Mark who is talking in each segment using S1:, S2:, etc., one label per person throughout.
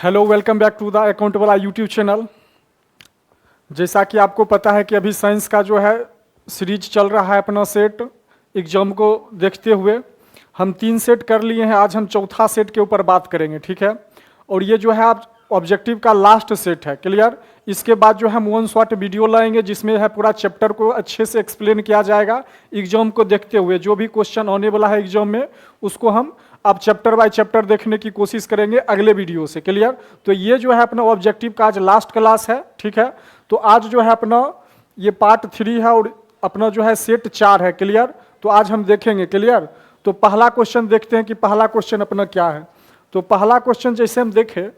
S1: Hello, welcome back to the accountable YouTube channel. जैसा कि आपको पता है कि अभी साइंस का जो है सीरीज चल रहा है अपना सेट एग्जाम को देखते हुए। हम 3 सेट कर लिए हैं, आज हम चौथा सेट के ऊपर बात करेंगे, ठीक है। और ये जो है आप ऑब्जेक्टिव का लास्ट सेट है, क्लियर। इसके बाद जो हम 1 शॉट वीडियो लाएंगे जिसमें है पूरा चैप्टर को अच्छे से एक्सप्लेन किया जाएगा एग्जाम को देखते हुए। जो भी क्वेश्चन आने वाला है एग्जाम में उसको हम अब चैप्टर बाय चैप्टर देखने की कोशिश करेंगे अगले वीडियो से, क्लियर। तो ये जो है अपना ऑब्जेक्टिव का आज लास्ट क्लास है, ठीक है। तो आज जो है अपना ये पार्ट 3 है और अपना जो है सेट 4 है, क्लियर। तो आज हम देखेंगे, क्लियर। तो पहला क्वेश्चन देखते हैं कि पहला क्वेश्चन अपना क्या है। तो पहला क्वेश्चन जैसे हम देखें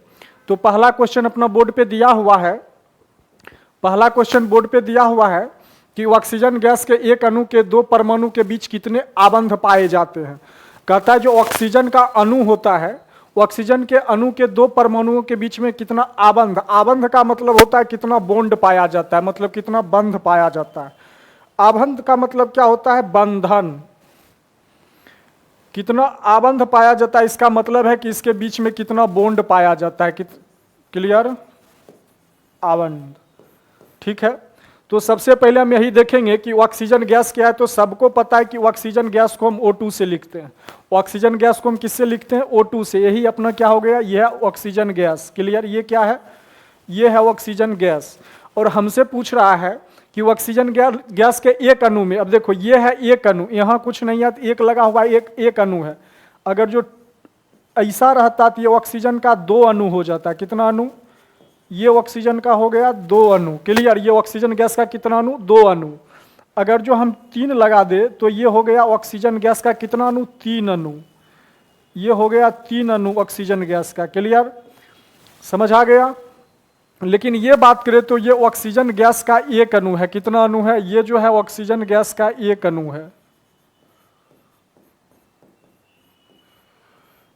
S1: तो पहला क्वेश्चन अपना बोर्ड पे दिया हुआ है। पहला क्वेश्चन बोर्ड पे दिया हुआ है कि ऑक्सीजन गैस के एक अणु के 2 परमाणु के बीच कितने आबंध पाए जाते हैं। कहता है जो ऑक्सीजन का अणु होता है, ऑक्सीजन के अणु के 2 परमाणुओं के बीच में कितना आबंध, आबंध का मतलब होता है कितना बॉन्ड पाया जाता है, मतलब कितना बंध पाया जाता है। आबंध का मतलब क्या होता है, बंधन। कितना आबंध पाया जाता है इसका मतलब है कि इसके बीच में कितना बॉन्ड पाया जाता है, क्लियर, आबंध, ठीक है। तो सबसे पहले हम यही देखेंगे कि ऑक्सीजन गैस क्या है। तो सबको पता है कि ऑक्सीजन गैस को हम O2 से लिखते हैं। ऑक्सीजन गैस को हम किससे लिखते हैं, O2 से। यही अपना क्या हो गया, यह है ऑक्सीजन गैस, क्लियर। ये क्या है, ये है ऑक्सीजन गैस। और हमसे पूछ रहा है कि ऑक्सीजन गैस के एक अणु में, अब देखो ये है एक अणु, यहाँ कुछ नहीं है, एक लगा हुआ है, एक अणु है। अगर जो ऐसा रहता तो ये ऑक्सीजन का 2 अणु हो जाता है। कितना अणु, ये ऑक्सीजन का हो गया 2 अणु, क्लियर। ये ऑक्सीजन गैस का कितना अणु, 2 अणु। अगर जो हम 3 लगा दे तो ये हो गया ऑक्सीजन गैस का कितना अणु, 3 अणु। ये हो गया 3 अणु ऑक्सीजन गैस का, क्लियर, समझ आ गया। लेकिन ये बात करें तो ये ऑक्सीजन गैस का एक अणु है। कितना अणु है, ये जो है ऑक्सीजन गैस का एक अणु है।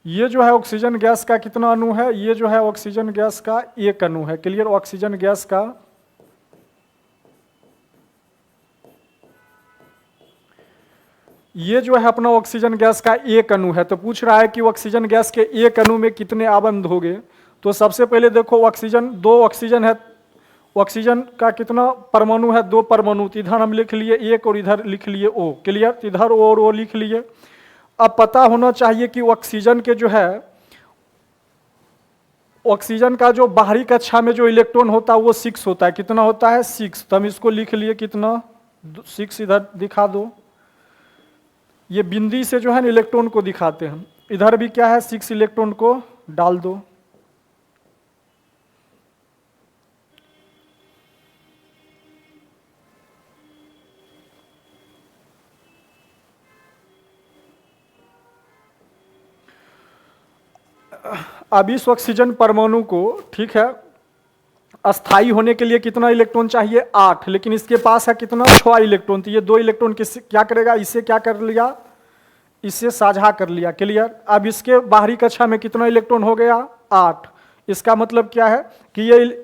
S1: ये जो है ऑक्सीजन गैस का कितना अणु है, ये जो है ऑक्सीजन गैस का एक अणु है, क्लियर। ऑक्सीजन गैस का ये जो है अपना ऑक्सीजन गैस का एक अणु है। तो पूछ रहा है कि ऑक्सीजन गैस के एक अणु में कितने आबंध होंगे। तो सबसे पहले देखो ऑक्सीजन, 2 ऑक्सीजन है। ऑक्सीजन का कितना परमाणु है, 2 परमाणु। तो इधर हम लिख लिए 1 और इधर लिख लिए O, क्लियर। इधर O और O लिख लिए। अब पता होना चाहिए कि ऑक्सीजन के जो है, ऑक्सीजन का जो बाहरी कक्षा में जो इलेक्ट्रॉन होता है वो 6 होता है। कितना होता है, 6। तो हम इसको लिख लिए कितना, 6। इधर दिखा दो, ये बिंदी से जो है ना इलेक्ट्रॉन को दिखाते हैं। इधर भी क्या है, 6 इलेक्ट्रॉन को डाल दो। अब इस ऑक्सीजन परमाणु को, ठीक है, अस्थाई होने के लिए कितना इलेक्ट्रॉन चाहिए, 8। लेकिन इसके पास है कितना, 6 इलेक्ट्रॉन। तो ये 2 इलेक्ट्रॉन क्या करेगा, इससे क्या कर लिया, इससे साझा कर लिया, क्लियर। अब इसके बाहरी कक्षा में कितना इलेक्ट्रॉन हो गया, 8। इसका मतलब क्या है कि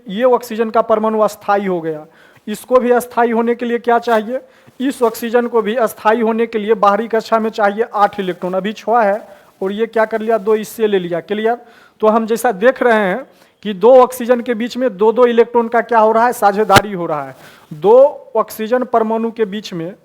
S1: ये ऑक्सीजन का परमाणु अस्थाई हो गया। इसको भी अस्थाई होने के लिए क्या चाहिए, इस ऑक्सीजन को भी अस्थाई होने के लिए बाहरी कक्षा में चाहिए 8 इलेक्ट्रॉन। अभी 6 है और ये क्या कर लिया, 2 इससे ले लिया, क्लियर। तो हम जैसा देख रहे हैं कि 2 ऑक्सीजन के बीच में 2-2 इलेक्ट्रॉन का क्या हो रहा है, साझेदारी हो रहा है। 2 ऑक्सीजन परमाणु के बीच में,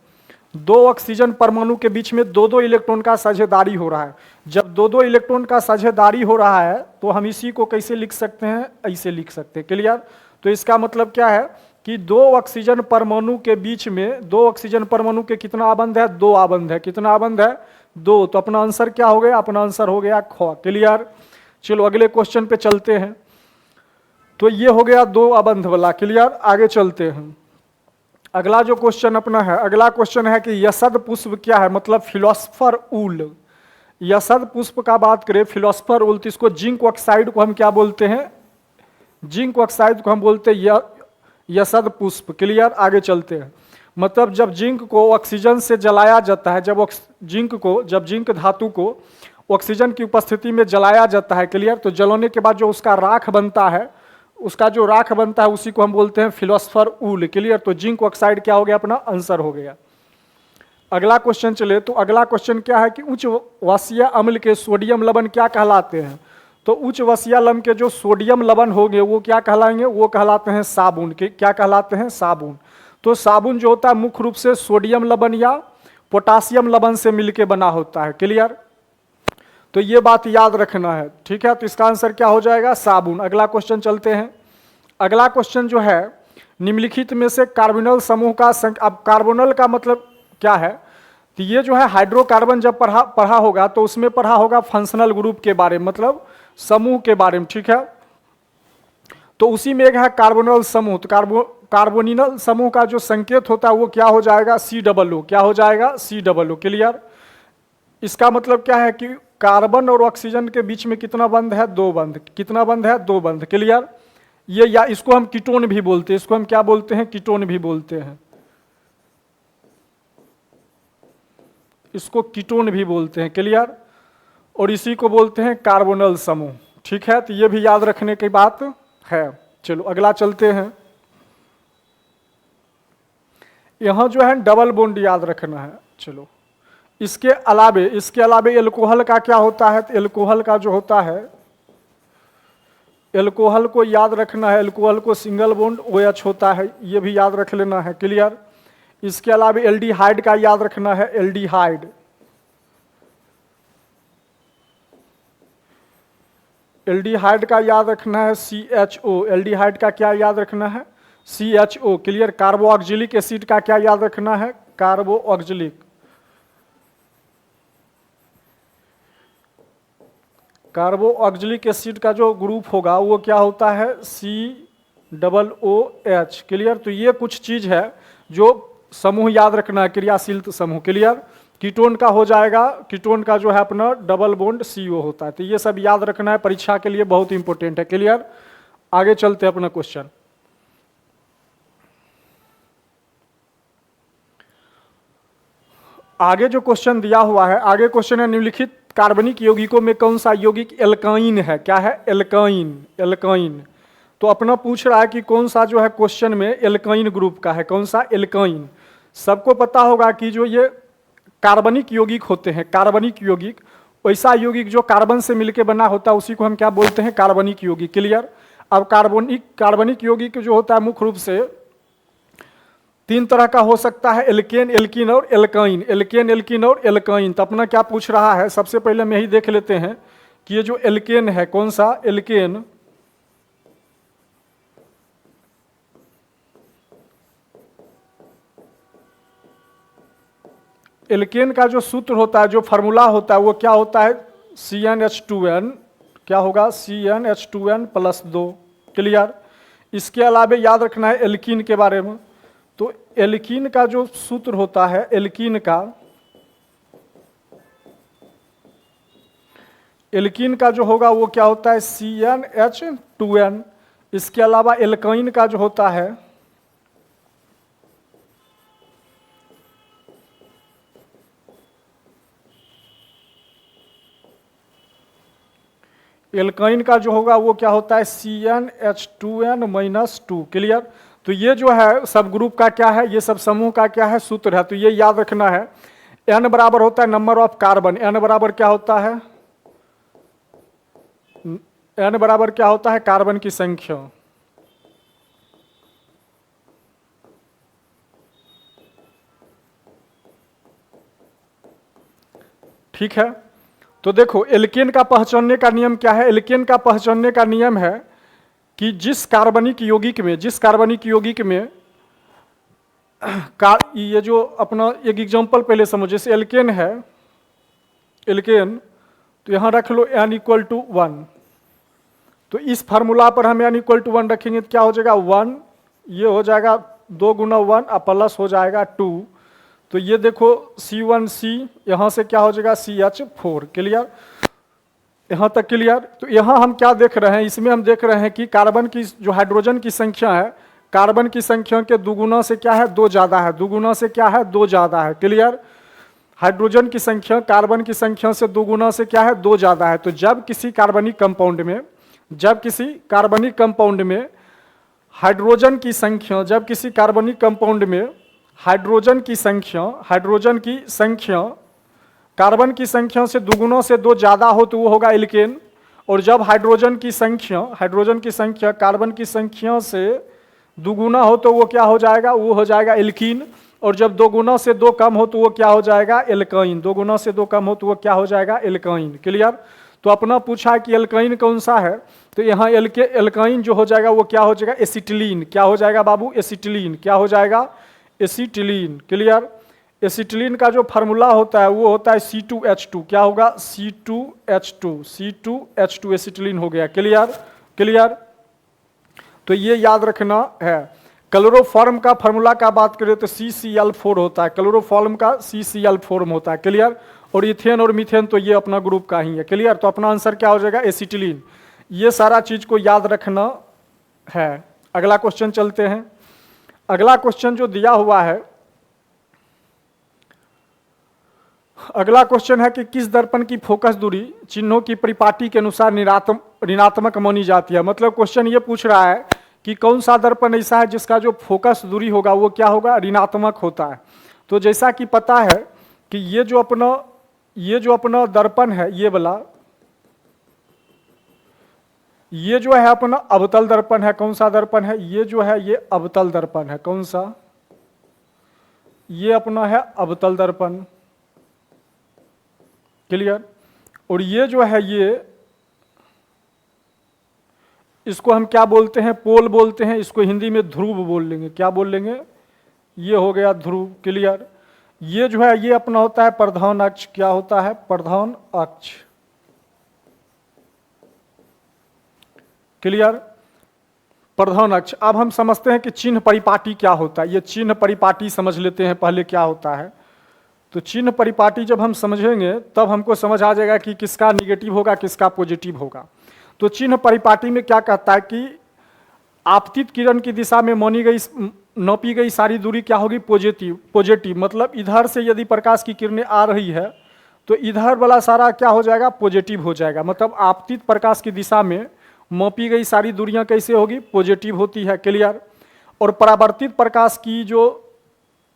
S1: 2 ऑक्सीजन परमाणु के बीच में 2-2 इलेक्ट्रॉन का साझेदारी हो रहा है। जब 2-2 इलेक्ट्रॉन का साझेदारी हो रहा है तो हम इसी को कैसे लिख सकते हैं, ऐसे लिख सकते हैं, क्लियर। तो इसका मतलब क्या है कि 2 ऑक्सीजन परमाणु के बीच में, 2 ऑक्सीजन परमाणु के कितना आबंध है, 2 आबंध है। कितना आबंध है, 2। तो अपना आंसर क्या हो गया, अपना आंसर हो गया ख, क्लियर। चलो अगले क्वेश्चन पे चलते हैं। तो ये हो गया 2 आबंध वाला, क्लियर। आगे चलते हैं। अगला जो क्वेश्चन अपना है, अगला क्वेश्चन है कि यशद पुष्प क्या है, मतलब फिलोसफर ऊल। यशद पुष्प का बात करें, फिलोसफर ऊल, तो इसको जिंक ऑक्साइड को हम क्या बोलते हैं, जिंक ऑक्साइड को हम बोलते हैं यशद पुष्प, क्लियर। आगे चलते हैं। मतलब जब जिंक को ऑक्सीजन से जलाया जाता है, जब जिंक धातु को ऑक्सीजन की उपस्थिति में जलाया जाता है, क्लियर। तो जलाने के बाद जो उसका राख बनता है, उसका जो राख बनता है उसी को हम बोलते हैं फिलोसफर ऊल, क्लियर। तो जिंक ऑक्साइड क्या हो गया, अपना आंसर हो गया। अगला क्वेश्चन चले तो अगला क्वेश्चन क्या है कि उच्च वाष्यीय अम्ल के सोडियम लवण क्या कहलाते हैं। तो उच्च वसीयलम के जो सोडियम लवण होंगे वो क्या कहलाएंगे, वो कहलाते हैं साबुन। के क्या कहलाते हैं, साबुन। तो साबुन जो होता है मुख्य रूप से सोडियम लवण या पोटासियम लवण से मिलके बना होता है। क्लियर, तो ये बात याद रखना है, ठीक है। तो इसका आंसर क्या हो जाएगा, साबुन। अगला क्वेश्चन चलते हैं। अगला क्वेश्चन जो है, निम्नलिखित में से कार्बोनल समूह का अब कार्बोनल का मतलब क्या है, तो ये जो है हाइड्रोकार्बन जब पढ़ा होगा तो उसमें पढ़ा होगा फंक्शनल ग्रुप के बारे में, मतलब समूह के बारे में, ठीक है। तो उसी में एक है कार्बोनल समूह। तो कार्बोनिल समूह का जो संकेत होता है वो क्या हो जाएगा, COO। क्या हो जाएगा, COO। क्लियर, इसका मतलब क्या है कि कार्बन और ऑक्सीजन के बीच में कितना बंध है, 2 बंध। कितना बंध है, 2 बंध। क्लियर, ये या इसको हम कीटोन भी बोलते हैं, इसको हम क्या बोलते हैं, कीटोन भी बोलते हैं, इसको कीटोन भी बोलते हैं। क्लियर, और इसी को बोलते हैं कार्बोनल समूह, ठीक है। तो ये भी याद रखने की बात है। चलो अगला चलते हैं। यहां जो है डबल बॉन्ड याद रखना है। चलो इसके अलावे एल्कोहल का क्या होता है, तो एल्कोहल का जो होता है, एल्कोहल को याद रखना है। एल्कोहल को सिंगल बॉन्ड OH होता है, ये भी याद रख लेना है। क्लियर, इसके अलावा एल्डिहाइड का याद रखना है। एल्डिहाइड, एल्डिहाइड का याद रखना है CHO। एल्डिहाइड का क्या याद रखना है, CHO। क्लियर, कार्बोऑक्सिलिक एसिड का क्या याद रखना है, कार्बोऑक्सिलिक एसिड का जो ग्रुप होगा वो क्या होता है, COOH। क्लियर, तो ये कुछ चीज है जो समूह याद रखना है, क्रियाशील समूह। क्लियर, कीटोन का हो जाएगा, कीटोन का जो है अपना डबल बॉन्ड CO होता है। तो ये सब याद रखना है, परीक्षा के लिए बहुत इंपॉर्टेंट है। क्लियर, आगे चलते हैं अपना क्वेश्चन। आगे जो क्वेश्चन दिया हुआ है, आगे क्वेश्चन है निम्नलिखित कार्बनिक यौगिकों में कौन सा यौगिक एल्काइन है। क्या है, एल्काइन। तो अपना पूछ रहा है कि कौन सा जो है क्वेश्चन में एल्काइन ग्रुप का है, कौन सा, एल्काइन। सबको पता होगा कि जो ये कार्बनिक यौगिक होते हैं, कार्बनिक यौगिक, वैसा यौगिक जो कार्बन से मिलकर बना होता है उसी को हम क्या बोलते हैं, कार्बनिक यौगिक। क्लियर, अब कार्बनिक यौगिक जो होता है मुख्य रूप से 3 तरह का हो सकता है, एल्केन, एल्कीन और एल्काइन। एल्केन, एल्कीन और एल्काइन। तो अपना क्या पूछ रहा है, सबसे पहले हम यही देख लेते हैं कि ये जो एल्केन है, कौन सा, एल्केन, एल्केन का जो सूत्र होता है, जो फार्मूला होता है वो क्या होता है, CnH2n। क्या होगा, CnH2n+2। क्लियर, इसके अलावा याद रखना है एल्कीन के बारे में। तो एल्कीन का जो सूत्र होता है, एल्कीन का जो होगा वो क्या होता है, CnH2n। इसके अलावा एल्काइन का जो होता है, एल्काइन का जो होगा वो क्या होता है, CnH2n-2। क्लियर, तो ये जो है सब ग्रुप का क्या है, ये सब समूह का क्या है, सूत्र है। तो ये याद रखना है। n बराबर होता है नंबर ऑफ कार्बन। n बराबर क्या होता है, n बराबर क्या होता है, कार्बन की संख्या। ठीक है, तो देखो एल्केन का पहचानने का नियम क्या है। एल्केन का पहचानने का नियम है कि जिस कार्बनिक यौगिक में ये जो अपना एक एग्जांपल पहले समझो, जैसे एल्केन है, एल्केन, तो यहां रख लो n=1। तो इस फार्मूला पर हम n=1 रखेंगे तो क्या हो जाएगा, 1, ये हो जाएगा 2 गुना 1 और प्लस हो जाएगा 2। तो ये देखो C1C, यहाँ से क्या हो जाएगा, CH4। क्लियर, यहाँ तक क्लियर। तो यहाँ हम क्या देख रहे हैं, इसमें हम देख रहे हैं कि कार्बन की जो हाइड्रोजन की संख्या है, कार्बन की संख्या के दुगुना से क्या है, 2 ज़्यादा है। दुगुना से क्या है, 2 ज़्यादा है। क्लियर, हाइड्रोजन की संख्या कार्बन की संख्या से दुगुना से क्या है, 2 ज़्यादा है। तो जब किसी कार्बनिक कंपाउंड में हाइड्रोजन की संख्या, जब किसी कार्बनिक कंपाउंड में हाइड्रोजन की संख्या कार्बन की संख्या से दुगुना से 2 ज़्यादा हो तो वो होगा एल्केन, और जब हाइड्रोजन की संख्या कार्बन की संख्या से दुगुना हो तो वो क्या हो जाएगा, वो हो जाएगा एल्कीन। और जब 2 गुना से 2 कम हो तो वो क्या हो जाएगा, एल्काइन। 2 गुना से 2 कम हो तो वो क्या हो जाएगा, एल्काइन। क्लियर। तो अपना पूछा है कि एल्काइन कौन सा है, तो यहाँ एल्काइन जो हो जाएगा वो क्या हो जाएगा, एसिटिलीन। क्या हो जाएगा बाबू, एसिटिलीन। क्या हो जाएगा, एसिटिलीन। क्लियर। एसिटिलीन का जो फार्मूला होता है वो होता है C2H2। क्या होगा, C2H2 एसिटिलीन हो गया। क्लियर। तो ये याद रखना है। क्लोरोफॉर्म का फार्मूला का बात करें तो CCl4 होता है, क्लोरोफॉर्म का CCl4 होता है। क्लियर। और इथेन और मीथेन तो ये अपना ग्रुप का ही है। क्लियर। तो अपना आंसर क्या हो जाएगा, एसिटिलीन। ये सारा चीज को याद रखना है। अगला क्वेश्चन चलते हैं। अगला क्वेश्चन जो दिया हुआ है, अगला क्वेश्चन है कि किस दर्पण की फोकस दूरी चिन्हों की परिपाटी के अनुसार ऋणात्मक मानी जाती है। मतलब क्वेश्चन ये पूछ रहा है कि कौन सा दर्पण ऐसा है जिसका जो फोकस दूरी होगा वो क्या होगा, ऋणात्मक होता है। तो जैसा कि पता है कि ये जो अपना दर्पण है, ये वाला, ये जो है अपना अवतल दर्पण है। कौन सा दर्पण है, ये जो है ये अवतल दर्पण है। कौन सा, ये अपना है अवतल दर्पण। क्लियर। और ये जो है ये, इसको हम क्या बोलते हैं, पोल बोलते हैं। इसको हिंदी में ध्रुव बोल लेंगे। क्या बोल लेंगे, ये हो गया ध्रुव। क्लियर। ये जो है ये अपना होता है प्रधान अक्ष। क्या होता है, प्रधान अक्ष। क्लियर। प्रधान अक्ष। अब हम समझते हैं कि चिन्ह परिपाटी क्या होता है। ये चिन्ह परिपाटी समझ लेते हैं पहले क्या होता है। तो चिन्ह परिपाटी जब हम समझेंगे तब हमको समझ आ जाएगा कि किसका निगेटिव होगा, किसका पॉजिटिव होगा। तो चिन्ह परिपाटी में क्या कहता है कि आपतित किरण की दिशा में नापी गई सारी दूरी क्या होगी, पॉजिटिव। मतलब इधर से यदि प्रकाश की किरणें आ रही है तो इधर वाला सारा क्या हो जाएगा, पॉजिटिव हो जाएगा। मतलब आपतित प्रकाश की दिशा में मापी गई सारी दूरियां कैसे होगी, पॉजिटिव होती है। क्लियर। और परावर्तित प्रकाश की जो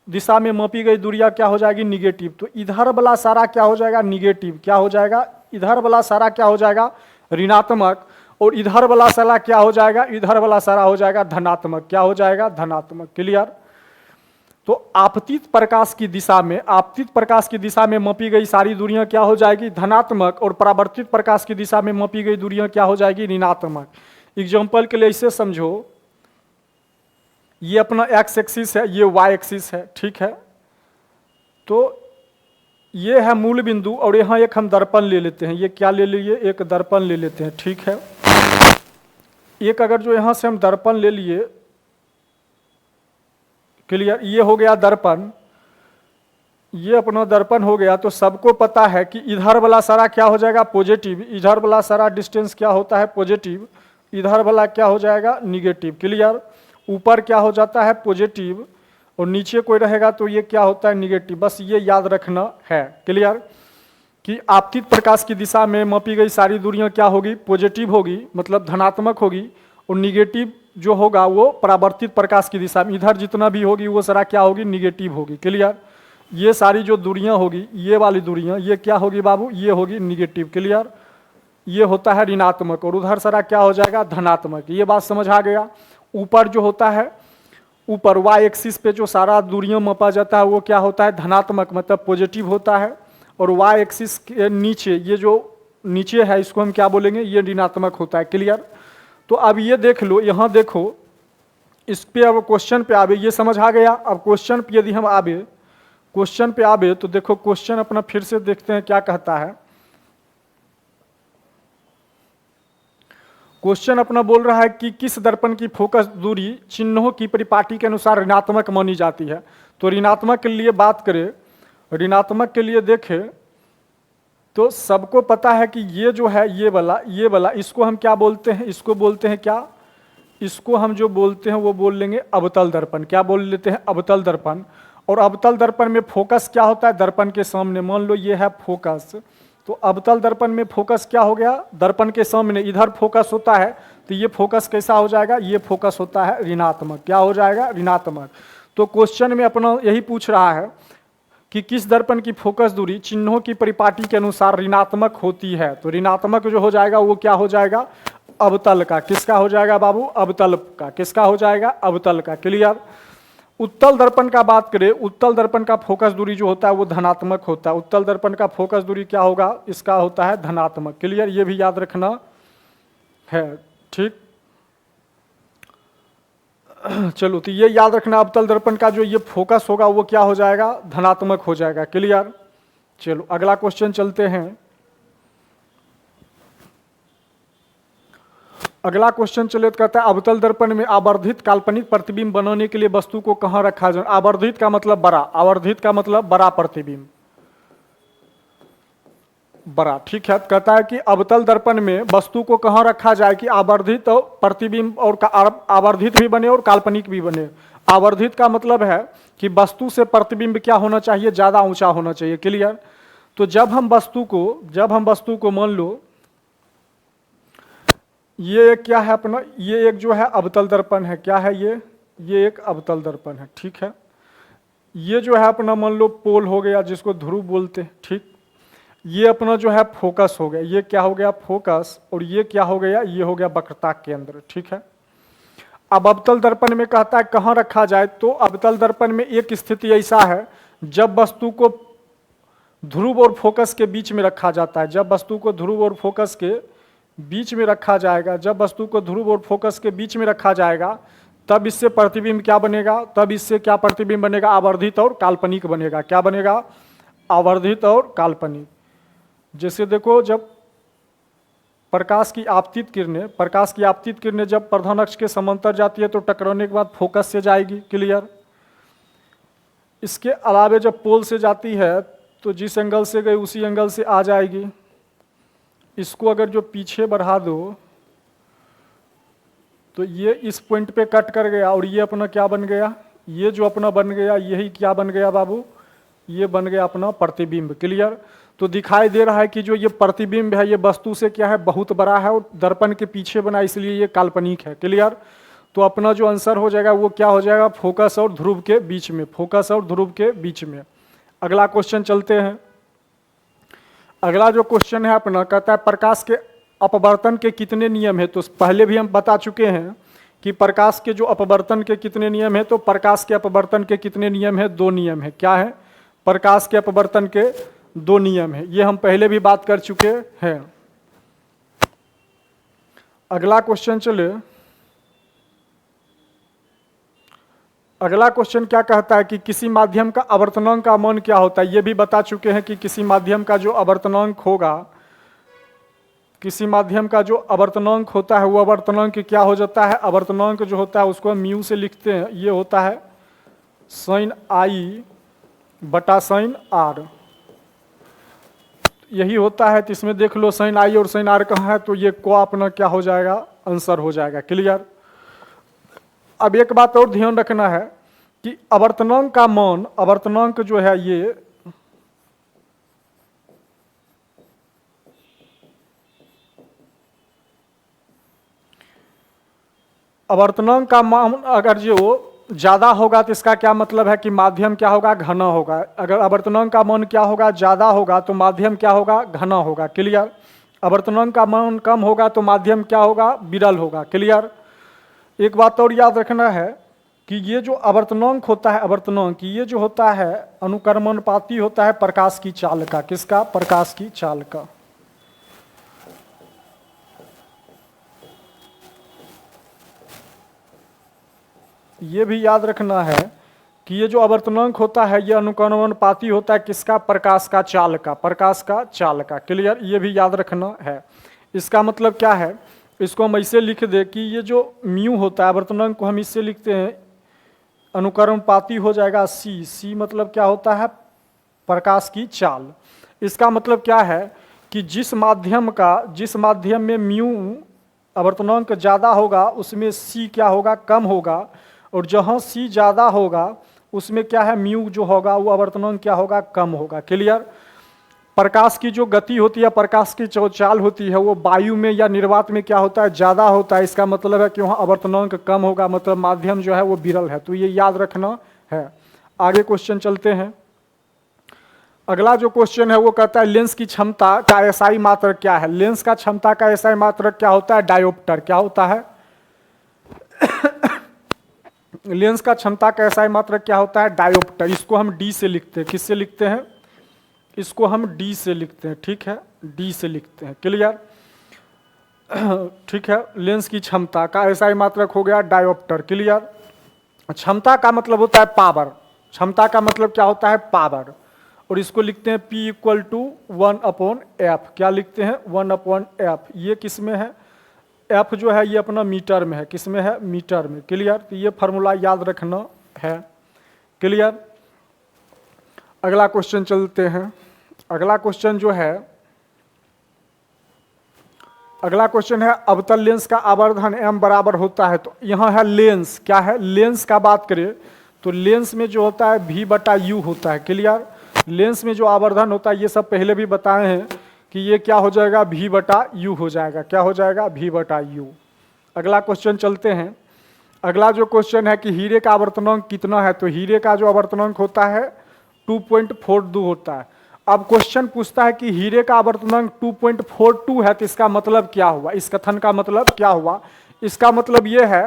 S1: दिशा में मापी गई दूरियां क्या हो जाएगी, निगेटिव। तो इधर वाला सारा क्या हो जाएगा, निगेटिव। क्या हो जाएगा, इधर वाला सारा क्या हो जाएगा, ऋणात्मक। और इधर वाला सारा क्या हो जाएगा, इधर वाला सारा हो जाएगा धनात्मक। क्या हो जाएगा, धनात्मक। क्लियर। तो आपतित प्रकाश की दिशा में मापी गई सारी दूरियां क्या हो जाएगी, धनात्मक। और परावर्तित प्रकाश की दिशा में मापी गई दूरियां क्या हो जाएगी, ऋणात्मक। एग्जाम्पल के लिए इसे समझो, ये अपना एक्स एक्सिस है, ये वाई एक्सिस है। ठीक है। तो ये है मूल बिंदु और यहाँ एक हम दर्पण ले लेते हैं। ये क्या ले लिए, एक दर्पण ले लेते हैं। ठीक है। एक अगर जो यहाँ से हम दर्पण ले लिए, क्लियर, ये हो गया दर्पण, ये अपना दर्पण हो गया। तो सबको पता है कि इधर वाला सारा क्या हो जाएगा, पॉजिटिव। इधर वाला सारा डिस्टेंस क्या होता है, पॉजिटिव। इधर वाला क्या हो जाएगा, निगेटिव। क्लियर। ऊपर क्या हो जाता है, पॉजिटिव, और नीचे कोई रहेगा तो ये क्या होता है, निगेटिव। बस ये याद रखना है। क्लियर। कि आपतित प्रकाश की दिशा में मापी गई सारी दूरियां क्या होगी, पॉजिटिव होगी, मतलब धनात्मक होगी। और निगेटिव जो होगा वो परावर्तित प्रकाश की दिशा में, इधर जितना भी होगी वो सारा क्या होगी, निगेटिव होगी। क्लियर। ये सारी जो दूरियां होगी, ये वाली दूरियां, ये क्या होगी बाबू, ये होगी निगेटिव। क्लियर। ये होता है ऋणात्मक। और उधर सारा क्या हो जाएगा, धनात्मक। ये बात समझ आ गया। ऊपर जो होता है, ऊपर वाई एक्सिस पे जो सारा दूरियां मापा जाता है वो क्या होता है, धनात्मक, मतलब पॉजिटिव होता है। और वाई एक्सिस के नीचे, ये जो नीचे है इसको हम क्या बोलेंगे, ये ऋणात्मक होता है। क्लियर। तो अब ये देख लो, यहाँ देखो, इस पे अब क्वेश्चन पे आवे, ये समझ आ गया। अब क्वेश्चन पे यदि हम आवे, क्वेश्चन पे आवे तो देखो क्वेश्चन अपना फिर से देखते हैं क्या कहता है। क्वेश्चन अपना बोल रहा है कि किस दर्पण की फोकस दूरी चिन्हों की परिपाटी के अनुसार ऋणात्मक मानी जाती है। तो ऋणात्मक के लिए बात करें, ऋणात्मक के लिए देखें तो सबको पता है कि ये जो है, ये वाला इसको हम क्या बोलते हैं, इसको बोलते हैं क्या, इसको हम जो बोलते हैं वो बोल लेंगे अवतल दर्पण। क्या बोल लेते हैं, अवतल दर्पण। और अवतल दर्पण में फोकस क्या होता है, दर्पण के सामने। मान लो ये है फोकस, तो अवतल दर्पण में फोकस क्या हो गया, दर्पण के सामने। इधर फोकस होता है तो ये फोकस कैसा हो जाएगा, ये फोकस होता है ऋणात्मक। क्या हो जाएगा, ऋणात्मक। तो क्वेश्चन में अपना यही पूछ रहा है कि किस दर्पण की फोकस दूरी चिन्हों की परिपाटी के अनुसार ऋणात्मक होती है। तो ऋणात्मक जो हो जाएगा वो क्या हो जाएगा, अवतल का। किसका हो जाएगा बाबू, अवतल का। किसका हो जाएगा, अवतल का। क्लियर। उत्तल दर्पण का बात करें, उत्तल दर्पण का फोकस दूरी जो होता है वो धनात्मक होता है। उत्तल दर्पण का फोकस दूरी क्या होगा, इसका होता है धनात्मक। क्लियर, ये भी याद रखना है। ठीक, चलो तो ये याद रखना, अवतल दर्पण का जो ये फोकस होगा वो क्या हो जाएगा, धनात्मक हो जाएगा। क्लियर। चलो अगला क्वेश्चन चलते हैं। अगला क्वेश्चन चले तो कहता है अवतल दर्पण में आवर्धित काल्पनिक प्रतिबिंब बनाने के लिए वस्तु को कहाँ रखा जाए। आवर्धित का मतलब बड़ा, आवर्धित का मतलब बड़ा प्रतिबिंब, बड़ा। ठीक है, कहता है कि अवतल दर्पण में वस्तु को कहाँ रखा जाए कि आवर्धित और प्रतिबिंब और आवर्धित भी बने और काल्पनिक भी बने। आवर्धित का मतलब है कि वस्तु से प्रतिबिंब क्या होना चाहिए, ज्यादा ऊंचा होना चाहिए। क्लियर। तो जब हम वस्तु को मान लो ये एक क्या है अपना, ये एक जो है अवतल दर्पण है। क्या है ये एक अवतल दर्पण है। ठीक है, ये जो है अपना मान लो पोल हो गया जिसको ध्रुव बोलते हैं। ठीक, ये अपना जो है फोकस हो गया, ये क्या हो गया, फोकस। और ये क्या हो गया, ये हो गया वक्रता केंद्र। ठीक है, अब अवतल दर्पण में कहता है कहाँ रखा जाए। तो अवतल दर्पण में एक स्थिति ऐसा है जब वस्तु को ध्रुव और फोकस के बीच में रखा जाता है। जब वस्तु को ध्रुव और फोकस के बीच में रखा जाएगा, जब वस्तु को ध्रुव और फोकस के बीच में रखा जाएगा, तब इससे प्रतिबिंब क्या बनेगा, तब इससे क्या प्रतिबिंब बनेगा, आवर्धित और काल्पनिक बनेगा। क्या बनेगा, आवर्धित और काल्पनिक। जैसे देखो, जब प्रकाश की आपतित किरणें जब प्रधान अक्ष के समांतर जाती है तो टकराने के बाद फोकस से जाएगी। क्लियर। इसके अलावा जब पोल से जाती है तो जिस एंगल से गई उसी एंगल से आ जाएगी। इसको अगर जो पीछे बढ़ा दो तो ये इस पॉइंट पे कट कर गया और ये अपना क्या बन गया, ये जो अपना बन गया यही क्या बन गया बाबू, ये बन गया अपना प्रतिबिंब। क्लियर। तो दिखाई दे रहा है कि जो ये प्रतिबिंब है ये वस्तु से क्या है, बहुत बड़ा है और दर्पण के पीछे बना, इसलिए ये काल्पनिक है। क्लियर। तो अपना जो आंसर हो जाएगा वो क्या हो जाएगा, फोकस और ध्रुव के बीच में, फोकस और ध्रुव के बीच में। अगला क्वेश्चन चलते हैं। अगला जो क्वेश्चन है अपना कहता है प्रकाश के अपवर्तन के कितने नियम है। तो पहले भी हम बता चुके हैं कि प्रकाश के जो अपवर्तन के कितने नियम है। तो प्रकाश के अपवर्तन के कितने नियम है, 2 नियम है। क्या है, प्रकाश के अपवर्तन के 2 नियम है। ये हम पहले भी बात कर चुके हैं। अगला क्वेश्चन चले। अगला क्वेश्चन क्या कहता है कि किसी माध्यम का आवर्तनांक का मान क्या होता है। ये भी बता चुके हैं कि किसी माध्यम का जो आवर्तनांक होगा, किसी माध्यम का जो आवर्तनांक होता है वो आवर्तनांक क्या हो जाता है, आवर्तनांक जो होता है उसको हम म्यू से लिखते हैं। ये होता है साइन आई बटा साइन आर, यही होता है। तो इसमें देख लो साइन आई और साइन आर कहाँ है, तो ये को अपना क्या हो जाएगा, आंसर हो जाएगा। क्लियर। अब एक बात और ध्यान रखना है कि आवर्तनांक का मान, आवर्तनांक जो है ये आवर्तनांक का मान अगर जो ज्यादा होगा तो इसका क्या मतलब है कि माध्यम क्या होगा, घना होगा। अगर आवर्तनांक का मान क्या होगा, ज्यादा होगा तो माध्यम क्या होगा, घना होगा। क्लियर। आवर्तनांक का मान कम होगा तो माध्यम क्या होगा, विरल होगा। क्लियर। एक बात और याद रखना है कि ये जो आवर्तनांक होता है, आवर्तनांक ये जो होता है अनुक्रमणपाती होता है प्रकाश की चाल का। किसका, प्रकाश की चाल का। ये भी याद रखना है कि ये जो आवर्तनांक होता है ये अनुक्रमणपाती होता है किसका, प्रकाश का चाल का, प्रकाश का चाल का। क्लियर। ये भी याद रखना है। इसका मतलब क्या है, इसको हम ऐसे लिख दे कि ये जो म्यू होता है आवर्तनांक को हम इससे लिखते हैं अनुक्रमणपाती हो जाएगा सी। सी मतलब क्या होता है, प्रकाश की चाल। इसका मतलब क्या है कि जिस माध्यम में म्यू आवर्तनांक ज़्यादा होगा उसमें सी क्या होगा, कम होगा। और जहाँ सी ज़्यादा होगा उसमें क्या है, म्यू जो होगा वो आवर्तनांक क्या होगा, कम होगा। क्लियर। प्रकाश की जो गति होती है, प्रकाश की जो चाल होती है वो वायु में या निर्वात में क्या होता है, ज़्यादा होता है। इसका मतलब है कि वहाँ आवर्तनांक कम होगा, मतलब माध्यम जो है वो विरल है। तो ये याद रखना है। आगे क्वेश्चन चलते हैं। अगला जो क्वेश्चन है वो कहता है लेंस की क्षमता का एसआई मात्रक क्या है। लेंस का क्षमता का एसआई मात्रक क्या होता है? डायोप्टर। क्या होता है? लेंस का क्षमता का एसआई मात्रक क्या होता है? डायोप्टर। इसको हम डी से लिखते हैं। किससे लिखते हैं? इसको हम डी से लिखते हैं। ठीक है, डी से लिखते हैं। क्लियर? ठीक है, लेंस की क्षमता का एसआई मात्रक हो गया डायोप्टर। क्लियर? क्षमता का मतलब होता है पावर। क्षमता का मतलब क्या होता है? पावर। और इसको लिखते हैं P इक्वल टू 1/F। क्या लिखते हैं? 1/F। ये किस में है? F जो है ये अपना मीटर में है। किस में है? मीटर में। क्लियर? तो ये फार्मूला याद रखना है। क्लियर? अगला क्वेश्चन चलते हैं। अगला क्वेश्चन जो है, अगला क्वेश्चन है अवतल लेंस का आवर्धन m बराबर होता है। तो यहाँ है लेंस। क्या है? लेंस का बात करें तो लेंस में जो होता है V/U होता है। क्लियर? लेंस में जो आवर्धन होता है ये सब पहले भी बताए हैं कि ये क्या हो जाएगा? V/U हो जाएगा। क्या हो जाएगा? V/U। अगला क्वेश्चन चलते हैं। अगला जो क्वेश्चन है कि हीरे का आवर्तनांक कितना है। तो हीरे का जो आवर्तनांक होता है 2.42 होता है। अब क्वेश्चन पूछता है कि हीरे का आवर्तनांक 2.42 है तो इसका मतलब क्या हुआ? इस कथन का मतलब क्या हुआ? इसका मतलब ये है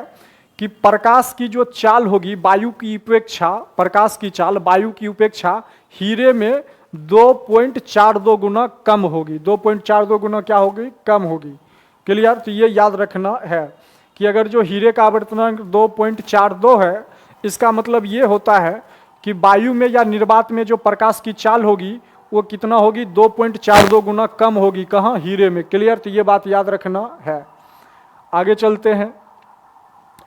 S1: कि प्रकाश की जो चाल होगी वायु की उपेक्षा, प्रकाश की चाल वायु की उपेक्षा हीरे में 2.42 गुना कम होगी। 2.42 गुना क्या होगी? कम होगी। क्लियर? तो ये याद रखना है कि अगर जो हीरे का आवर्तनांक 2.42 है इसका मतलब ये होता है कि वायु में या निर्वात में जो प्रकाश की चाल होगी वो कितना होगी? 2.42 गुना कम होगी। कहाँ? हीरे में। क्लियर? तो ये बात याद रखना है। आगे चलते हैं।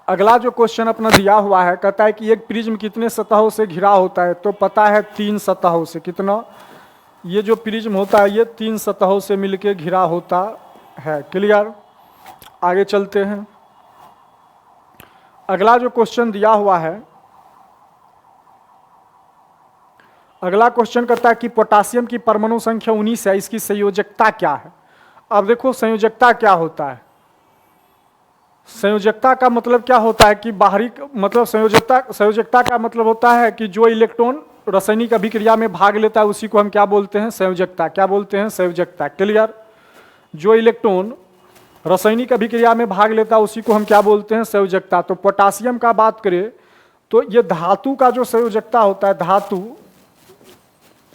S1: अगला जो क्वेश्चन अपना दिया हुआ है कहता है कि एक प्रिज्म कितने सतहों से घिरा होता है। तो पता है 3 सतहों से। कितना? ये जो प्रिज्म होता है ये 3 सतहों से मिलके घिरा होता है। क्लियर? आगे चलते हैं। अगला जो क्वेश्चन दिया हुआ है, अगला क्वेश्चन कहता है कि पोटासियम की परमाणु संख्या 19 है, इसकी संयोजकता क्या है। अब देखो संयोजकता क्या होता है। संयोजकता का मतलब क्या होता है कि बाहरी मतलब संयोजकता का मतलब होता है कि जो इलेक्ट्रॉन रासायनिक अभिक्रिया में भाग लेता है उसी को हम क्या बोलते हैं? संयोजकता। क्या बोलते हैं? संयोजकता। क्लियर? जो इलेक्ट्रॉन रासायनिक अभिक्रिया में भाग लेता है उसी को हम क्या बोलते हैं? संयोजकता। तो पोटासियम का बात करें तो ये धातु का जो संयोजकता होता है,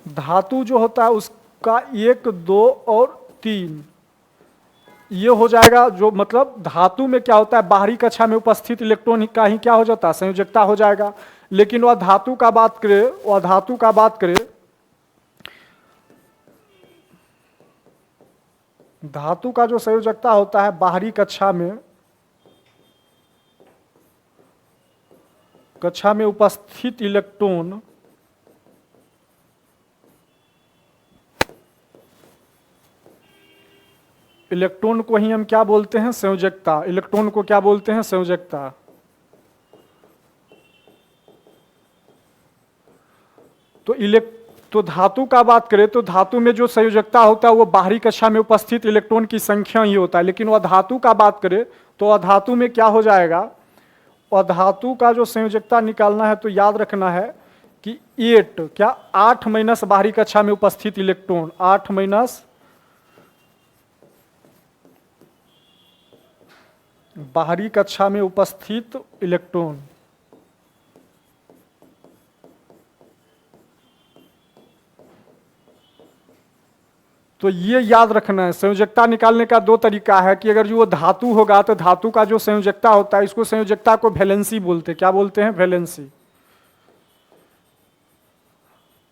S1: धातु जो होता है उसका 1, 2 और 3 ये हो जाएगा। जो मतलब धातु में क्या होता है? बाहरी कक्षा में उपस्थित इलेक्ट्रॉन का ही क्या हो जाता है? संयोजकता हो जाएगा। लेकिन वह धातु का बात करें, धातु का जो संयोजकता होता है बाहरी कक्षा में उपस्थित इलेक्ट्रॉन को ही हम क्या बोलते हैं? संयोजकता। इलेक्ट्रॉन को क्या बोलते हैं? संयोजकता। तो धातु का बात करें तो धातु में जो संयोजकता होता है वो बाहरी कक्षा में उपस्थित इलेक्ट्रॉन की संख्या ही होता है। लेकिन वह धातु का बात करें तो अधातु में क्या हो जाएगा? अधातु का जो संयोजकता निकालना है तो याद रखना है कि 8 माइनस बाहरी कक्षा में उपस्थित इलेक्ट्रॉन, 8 माइनस बाहरी कक्षा में उपस्थित इलेक्ट्रॉन। तो ये याद रखना है। संयोजकता निकालने का 2 तरीका है कि अगर जो वो धातु होगा तो धातु का जो संयोजकता होता है इसको संयोजकता को वैलेंसी बोलते हैं। क्या बोलते हैं? वैलेंसी।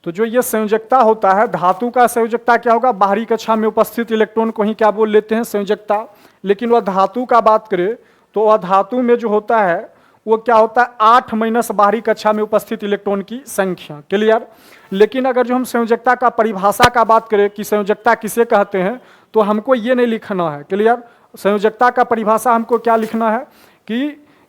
S1: तो जो ये संयोजकता होता है धातु का संयोजकता क्या होगा? बाहरी कक्षा में उपस्थित इलेक्ट्रॉन को ही क्या बोल लेते हैं? संयोजकता। लेकिन वह धातु का बात करें तो वह धातु में जो होता है वो क्या होता है? 8 माइनस बाहरी कक्षा में उपस्थित इलेक्ट्रॉन की संख्या। क्लियर? लेकिन अगर जो हम संयोजकता का परिभाषा का बात करें कि संयोजकता किसे कहते हैं तो हमको ये नहीं लिखना है। क्लियर? संयोजकता का परिभाषा हमको क्या लिखना है कि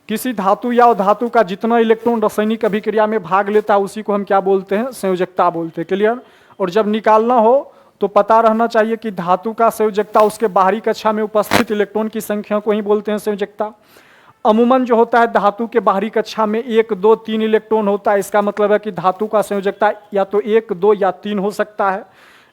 S1: किसी धातु या धातु का जितना इलेक्ट्रॉन रासायनिक अभिक्रिया में भाग लेता है उसी को हम क्या बोलते हैं? संयोजकता बोलते हैं। क्लियर? और जब निकालना हो तो पता रहना चाहिए कि धातु का संयोजकता उसके बाहरी कक्षा में उपस्थित इलेक्ट्रॉन की संख्या को ही बोलते हैं संयोजकता। अमूमन जो होता है धातु के बाहरी कक्षा में 1, 2, 3 इलेक्ट्रॉन होता है। इसका मतलब है कि धातु का संयोजकता या तो 1, 2 या 3 हो सकता है।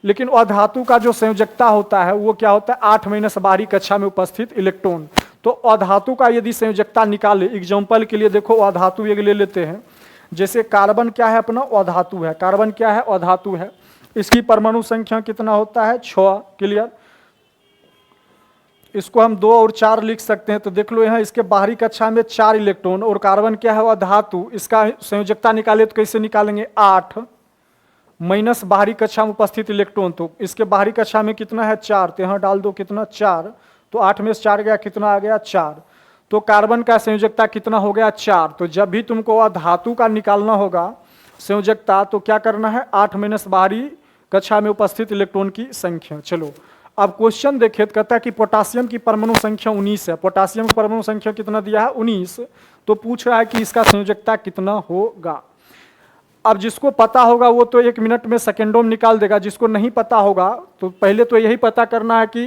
S1: लेकिन अधातु का जो संयोजकता होता है वो क्या होता है, 8 माइनस बाहरी कक्षा में उपस्थित इलेक्ट्रॉन। तो अधातु का यदि संयोजकता निकाले, एग्जाम्पल के लिए देखो अधातु एक ले लेते हैं, जैसे कार्बन क्या है अपना, अधातु है। कार्बन क्या है, अधातु है। इसकी परमाणु संख्या कितना होता है, 6। क्लियर। इसको हम 2 और 4 लिख सकते हैं। तो देख लो यहाँ इसके बाहरी कक्षा में 4 इलेक्ट्रॉन, और कार्बन क्या है, अधातु। इसका संयोजकता निकाले तो कैसे निकालेंगे, 8 माइनस बाहरी कक्षा में उपस्थित इलेक्ट्रॉन। तो इसके बाहरी कक्षा में कितना है, 4। तो यहाँ डाल दो कितना, 4। तो 8 में से 4 गया, कितना आ गया, 4। तो कार्बन का संयोजकता कितना हो गया, 4। तो जब भी तुमको अधातु का निकालना होगा संयोजकता, तो क्या करना है, 8 माइनस बाहरी कक्षा में उपस्थित इलेक्ट्रॉन की संख्या। चलो अब क्वेश्चन देखें, तो कहता है कि पोटासियम की परमाणु संख्या 19 है। पोटासियम की परमाणु संख्या कितना दिया है, 19। तो पूछ रहा है कि इसका संयोजकता कितना होगा। अब जिसको पता होगा वो तो 1 मिनट में सेकेंडों में निकाल देगा। जिसको नहीं पता होगा तो पहले तो यही पता करना है कि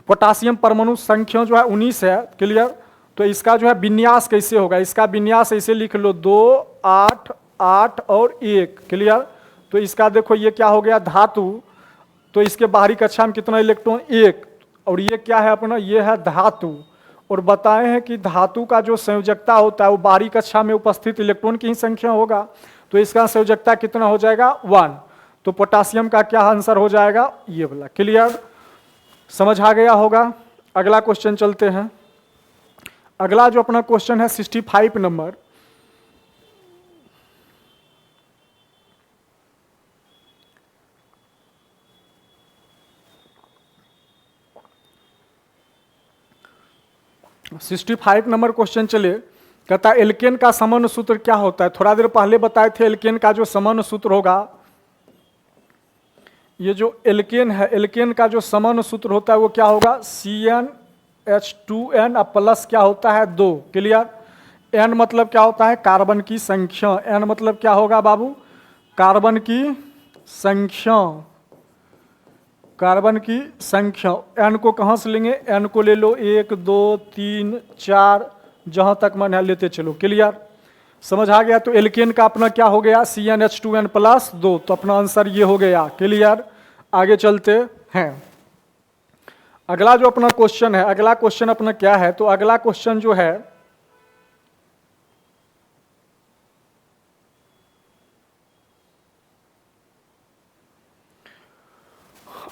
S1: पोटासियम परमाणु संख्या जो है 19 है। क्लियर। तो इसका जो है विन्यास कैसे होगा, इसका विन्यास ऐसे लिख लो, 2, 8, 8 और 1। क्लियर। तो इसका देखो ये क्या हो गया, धातु। तो इसके बाहरी कक्षा में कितना इलेक्ट्रॉन, 1। और ये क्या है अपना, ये है धातु। और बताए हैं कि धातु का जो संयोजकता होता है वो बाहरी कक्षा में उपस्थित इलेक्ट्रॉन की ही संख्या होगा। तो इसका संयोजकता कितना हो जाएगा, 1। तो पोटासियम का क्या आंसर हो जाएगा, ये वाला। क्लियर, समझ आ गया होगा। अगला क्वेश्चन चलते हैं। अगला जो अपना क्वेश्चन है 65 नंबर। सिक्सटी 65 नंबर क्वेश्चन चले, कहता है एल्केन का सामान्य सूत्र क्या होता है। थोड़ा देर पहले बताए थे एल्केन का जो सामान्य सूत्र होगा, ये जो एल्केन है, एल्केन का जो सामान्य सूत्र होता है वो क्या होगा, CnH2n प्लस क्या होता है, 2। क्लियर। n मतलब क्या होता है, कार्बन की संख्या। n मतलब क्या होगा बाबू, कार्बन की संख्या। कार्बन की संख्या। n को कहाँ से लेंगे, n को ले लो 1, 2, 3, 4, जहां तक मन है लेते चलो। क्लियर, समझ आ गया। तो एल्केन का अपना क्या हो गया, CnH2n प्लस 2। तो अपना आंसर ये हो गया। क्लियर, आगे चलते हैं। अगला जो अपना क्वेश्चन है, अगला क्वेश्चन अपना क्या है, तो अगला क्वेश्चन जो है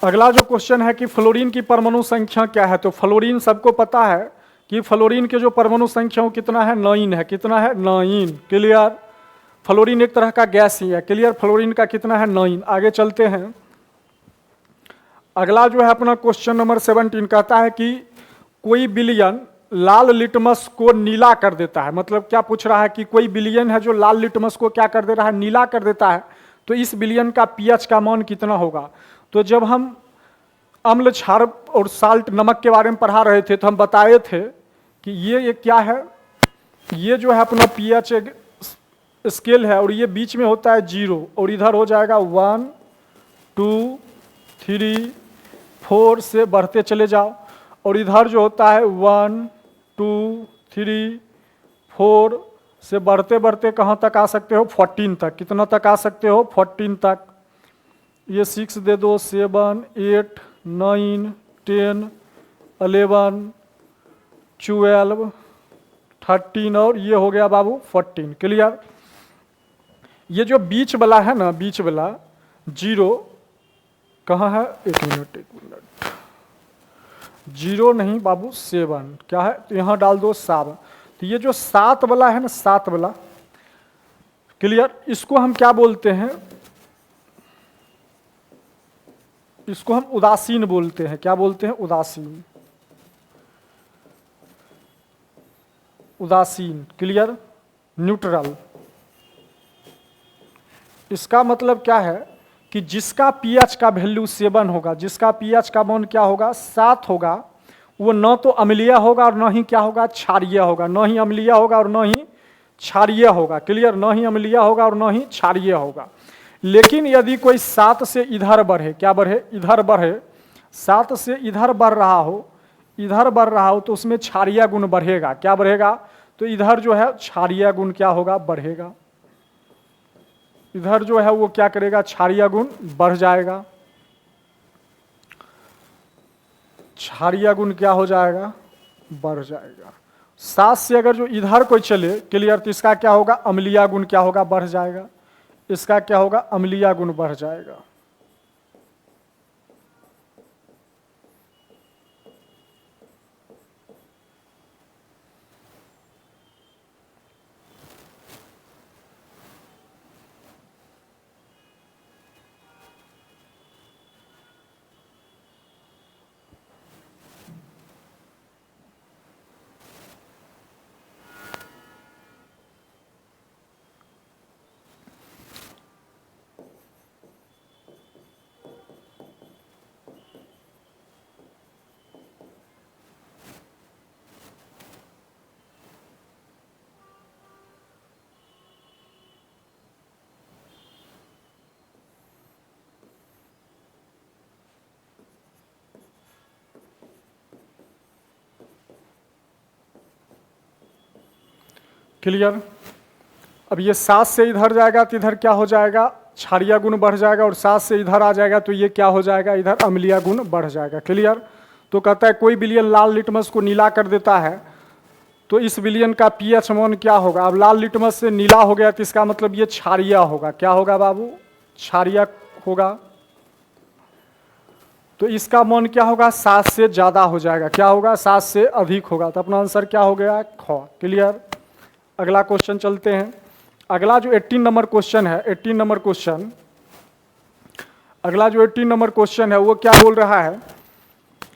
S1: अगला जो क्वेश्चन है कि फ्लोरीन की परमाणु संख्या क्या है। तो फ्लोरीन सबको पता है कि फ्लोरीन के जो परमाणु संख्या कितना है, 9 है। कितना है, 9। क्लियर। फ्लोरीन एक तरह का गैस ही है। क्लियर। फ्लोरीन का कितना है, 9। आगे चलते हैं। अगला जो है अपना क्वेश्चन नंबर 17 कहता है कि कोई विलयन लाल लिटमस को नीला कर देता है। मतलब क्या पूछ रहा है कि कोई विलयन है जो लाल लिटमस को क्या कर दे रहा है, नीला कर देता है। तो इस विलयन का पीएच का मान कितना होगा। तो जब हम अम्ल, क्षार और साल्ट, नमक के बारे में पढ़ा रहे थे तो हम बताए थे कि ये क्या है, ये जो है अपना पीएच स्केल है, और ये बीच में होता है 0, और इधर हो जाएगा 1, 2, 3, 4 से बढ़ते चले जाओ, और इधर जो होता है 1, 2, 3, 4 से बढ़ते बढ़ते कहाँ तक आ सकते हो, 14 तक। कितना तक आ सकते हो, 14 तक। ये 6 दे दो, 7, 8, 9, 10, 11, 12, 13, और ये हो गया बाबू 14। क्लियर। ये जो बीच वाला है ना, बीच वाला 0 कहाँ है, एक मिनट 0 नहीं बाबू, 7 क्या है, तो यहाँ डाल दो 7। तो ये जो 7 वाला है ना, 7 वाला, क्लियर, इसको हम क्या बोलते हैं, इसको हम उदासीन बोलते हैं। क्या बोलते हैं, उदासीन। उदासीन। Clear, neutral. इसका मतलब क्या है कि जिसका पीएच का वैल्यू 7 होगा, जिसका पीएच का मान क्या होगा, 7 होगा, वो न तो अम्लीय होगा और न ही क्या होगा, क्षारीय होगा। न ही अम्लीय होगा और न ही क्षारीय होगा। क्लियर, न ही अम्लीय होगा और न ही क्षारीय होगा। लेकिन यदि कोई 7 से इधर बढ़े, क्या बढ़े, इधर बढ़े, 7 से इधर बढ़ रहा हो, इधर बढ़ रहा हो तो उसमें क्षारीय गुण बढ़ेगा। क्या बढ़ेगा? तो इधर जो है क्षारीय गुण क्या होगा? बढ़ेगा। इधर जो है वो क्या करेगा? क्षारीय गुण बढ़ जाएगा। क्षारीय गुण क्या हो जाएगा? बढ़ जाएगा। साथ से अगर जो इधर कोई चले क्लियर, तो इसका क्या होगा? अम्लीय गुण क्या होगा? बढ़ जाएगा। इसका क्या होगा? अम्लीय गुण बढ़ जाएगा। क्लियर? अब ये 7 से इधर जाएगा तो इधर क्या हो जाएगा? क्षारीय गुण बढ़ जाएगा। और 7 से इधर आ जाएगा तो ये क्या हो जाएगा? इधर अम्लीय गुण बढ़ जाएगा। क्लियर? तो कहता है कोई विलयन लाल लिटमस को नीला कर देता है तो इस विलयन का पीएच मान क्या होगा? अब लाल लिटमस से नीला हो गया तो इसका मतलब ये क्षारीय होगा। क्या होगा बाबू? क्षारीय होगा। तो इसका मान क्या होगा? 7 से ज्यादा हो जाएगा। क्या होगा? 7 से अधिक होगा। तो अपना आंसर क्या हो गया? ख। क्लियर? अगला क्वेश्चन चलते हैं। अगला जो 18 नंबर क्वेश्चन है, 18 नंबर क्वेश्चन, अगला जो 18 नंबर क्वेश्चन है वो क्या बोल रहा है?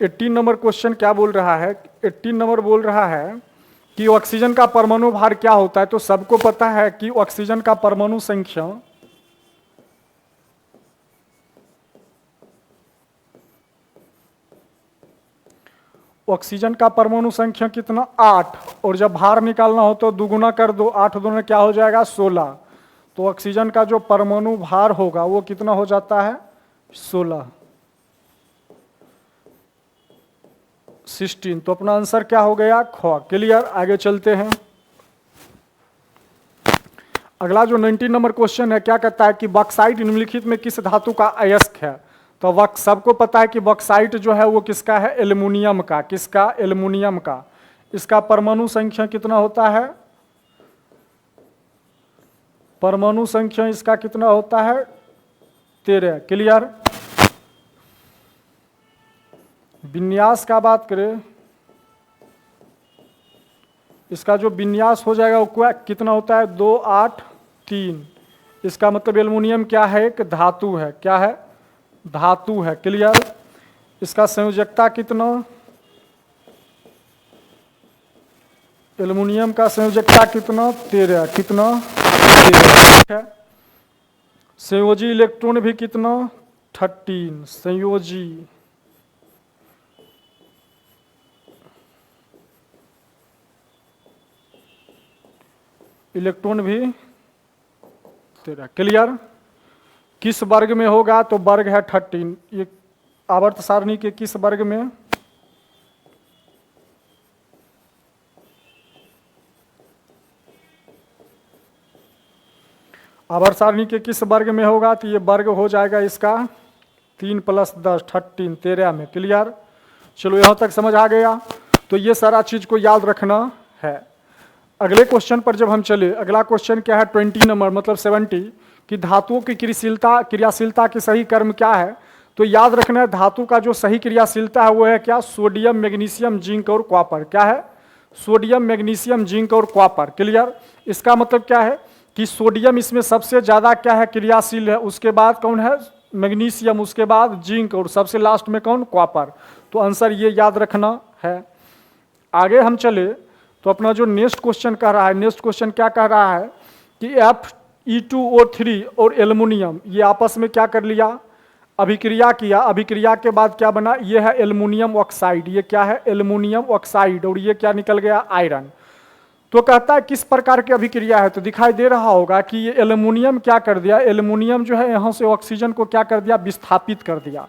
S1: 18 नंबर क्वेश्चन क्या बोल रहा है? 18 नंबर बोल रहा है कि ऑक्सीजन का परमाणु भार क्या होता है? तो सबको पता है कि ऑक्सीजन का परमाणु संख्या ऑक्सीजन का परमाणु संख्या कितना? 8। और जब भार निकालना हो तो दुगुना कर दो, 8 दूना क्या हो जाएगा? 16। तो ऑक्सीजन का जो परमाणु भार होगा वो कितना हो जाता है? 16। 16। तो अपना आंसर क्या हो गया? ख। क्लियर? आगे चलते हैं। अगला जो 19 नंबर क्वेश्चन है क्या कहता है कि बॉक्साइट निम्नलिखित में किस धातु का अयस्क है? तो सबको पता है कि बॉक्साइट जो है वो किसका है? एल्युमिनियम का। किसका? एल्युमिनियम का। इसका परमाणु संख्या कितना होता है? परमाणु संख्या इसका कितना होता है? 13। क्लियर? विन्यास का बात करें, इसका जो विन्यास हो जाएगा वो कितना होता है? 2 8 3। इसका मतलब एल्युमिनियम क्या है? एक धातु है। क्या है? धातु है। क्लियर? इसका संयोजकता कितना? एल्युमिनियम का संयोजकता कितना? 13। कितना? 13 है। संयोजी इलेक्ट्रॉन भी कितना? 13। संयोजी इलेक्ट्रॉन भी 13। क्लियर? किस वर्ग में होगा? तो वर्ग है 13। ये आवर्त सारणी के किस वर्ग में? आवर्त सारणी के किस वर्ग में होगा? तो ये वर्ग हो जाएगा इसका 3 + 10 13 13 में। क्लियर? चलो यहाँ तक समझ आ गया। तो ये सारा चीज को याद रखना है। अगले क्वेश्चन पर जब हम चले, अगला क्वेश्चन क्या है? 20 नंबर मतलब 70 कि धातुओं की क्रियाशीलता की सही क्रम क्या है? तो याद रखना है धातु का जो सही क्रियाशीलता है वो है क्या? सोडियम, मैग्नीशियम, जिंक और कॉपर। क्या है? सोडियम, मैग्नीशियम, जिंक और कॉपर। क्लियर? इसका मतलब क्या है कि सोडियम इसमें सबसे ज्यादा क्या है? क्रियाशील है। उसके बाद कौन है? मैग्नीशियम, उसके बाद जिंक और सबसे लास्ट में कौन? कॉपर। तो आंसर ये याद रखना है। आगे हम चले तो अपना जो नेक्स्ट क्वेश्चन कह रहा है, नेक्स्ट क्वेश्चन क्या कह रहा है कि Fe2O3 और एल्युमिनियम ये आपस में क्या कर लिया? अभिक्रिया किया। अभिक्रिया के बाद क्या बना? ये है एल्युमिनियम ऑक्साइड। ये क्या है? Aluminium oxide. और ये क्या निकल गया? आयरन। तो कहता है किस प्रकार की अभिक्रिया है? तो दिखाई दे रहा होगा कि ये एल्युमिनियम क्या कर दिया? एल्युमिनियम जो है यहाँ से ऑक्सीजन को क्या कर दिया? विस्थापित कर दिया।